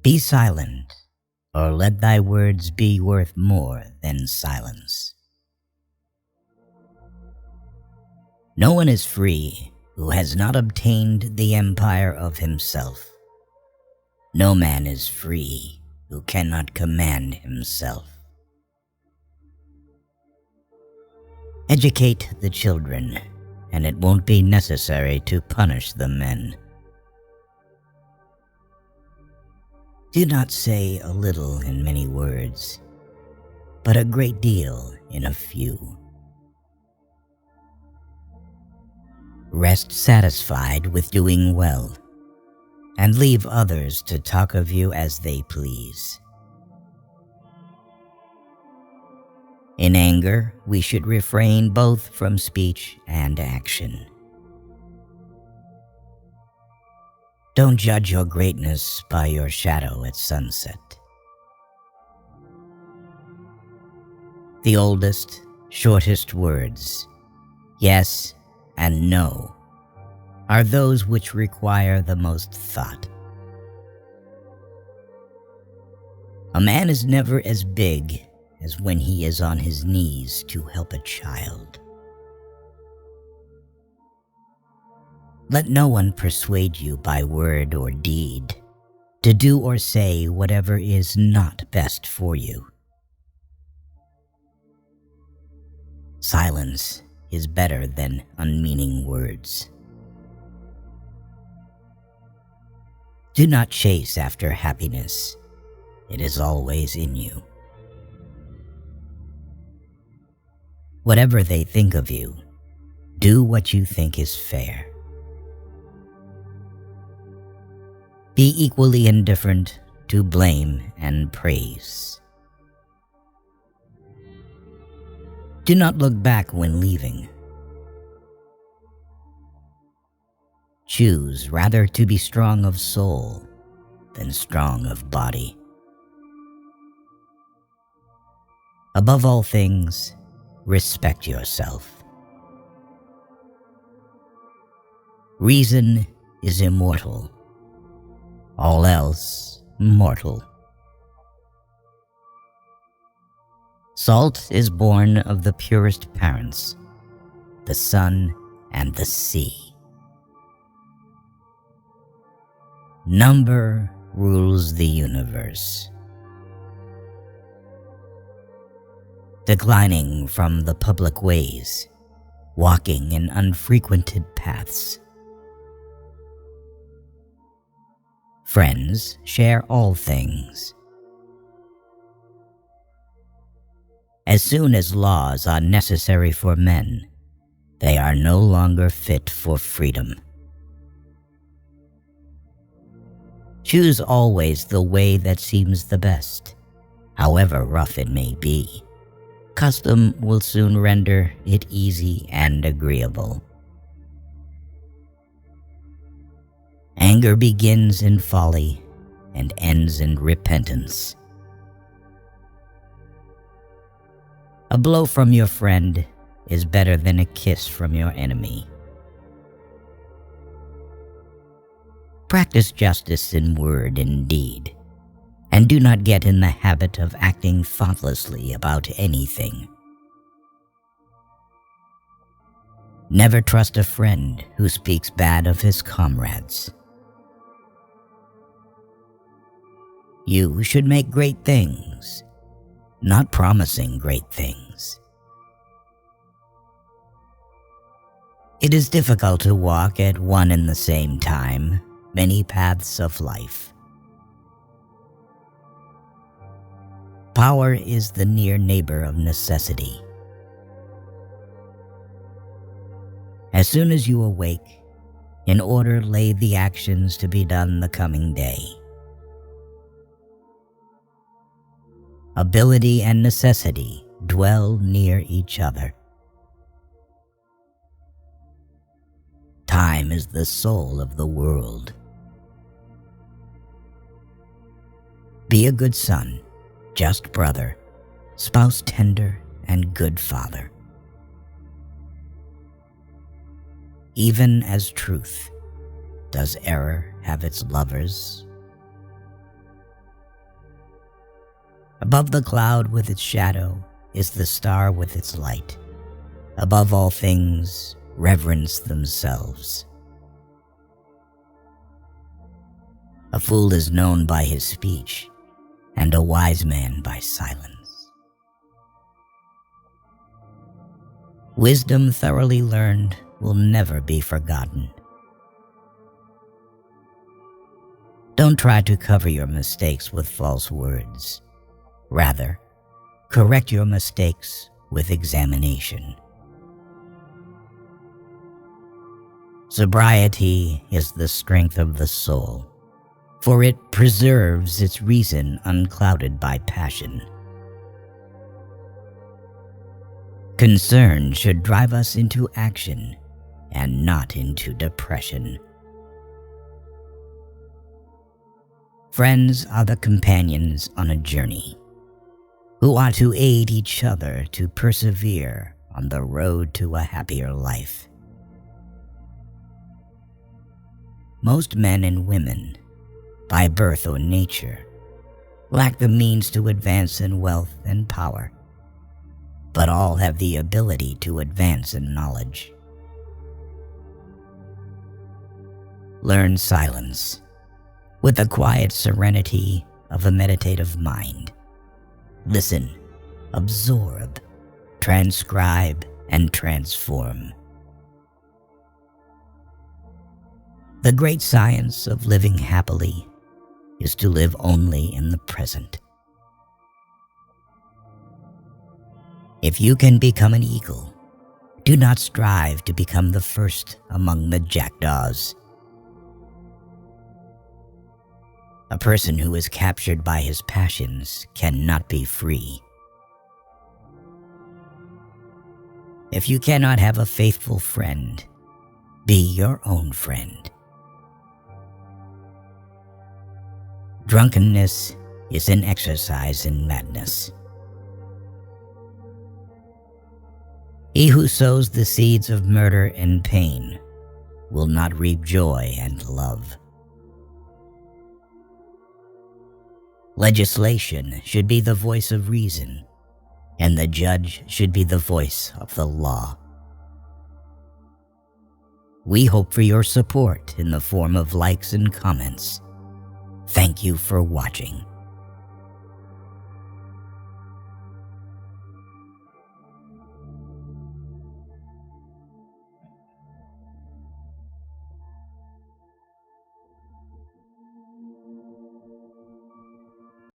Be silent, or let thy words be worth more than silence. No one is free who has not obtained the empire of himself. No man is free who cannot command himself. Educate the children, and it won't be necessary to punish the men. Do not say a little in many words, but a great deal in a few. Rest satisfied with doing well, and leave others to talk of you as they please. In anger, we should refrain both from speech and action. Don't judge your greatness by your shadow at sunset. The oldest, shortest words, yes and no, are those which require the most thought. A man is never as big as when he is on his knees to help a child. Let no one persuade you by word or deed to do or say whatever is not best for you. Silence is better than unmeaning words. Do not chase after happiness. It is always in you. Whatever they think of you, do what you think is fair. Be equally indifferent to blame and praise. Do not look back when leaving. Choose rather to be strong of soul than strong of body. Above all things, respect yourself. Reason is immortal, all else mortal. Salt is born of the purest parents, the sun and the sea. Number rules the universe. Declining from the public ways, walking in unfrequented paths. Friends share all things. As soon as laws are necessary for men, they are no longer fit for freedom. Choose always the way that seems the best, however rough it may be. Custom will soon render it easy and agreeable. Anger begins in folly and ends in repentance. A blow from your friend is better than a kiss from your enemy. Practice justice in word and deed, and do not get in the habit of acting thoughtlessly about anything. Never trust a friend who speaks bad of his comrades. You should make great things, not promising great things. It is difficult to walk at one and the same time many paths of life. Power is the near neighbor of necessity. As soon as you awake, in order lay the actions to be done the coming day. Ability and necessity dwell near each other. Time is the soul of the world. Be a good son, just brother, spouse tender, and good father. Even as truth, does error have its lovers? Above the cloud with its shadow is the star with its light. Above all things, reverence themselves. A fool is known by his speech, and a wise man by silence. Wisdom thoroughly learned will never be forgotten. Don't try to cover your mistakes with false words. Rather, correct your mistakes with examination. Sobriety is the strength of the soul, for it preserves its reason unclouded by passion. Concern should drive us into action and not into depression. Friends are the companions on a journey, who ought to aid each other to persevere on the road to a happier life. Most men and women, by birth or nature, lack the means to advance in wealth and power, but all have the ability to advance in knowledge. Learn silence with the quiet serenity of a meditative mind. Listen, absorb, transcribe, and transform. The great science of living happily is to live only in the present. If you can become an eagle, do not strive to become the first among the jackdaws. A person who is captured by his passions cannot be free. If you cannot have a faithful friend, be your own friend. Drunkenness is an exercise in madness. He who sows the seeds of murder and pain will not reap joy and love. Legislation should be the voice of reason, and the judge should be the voice of the law. We hope for your support in the form of likes and comments. Thank you for watching.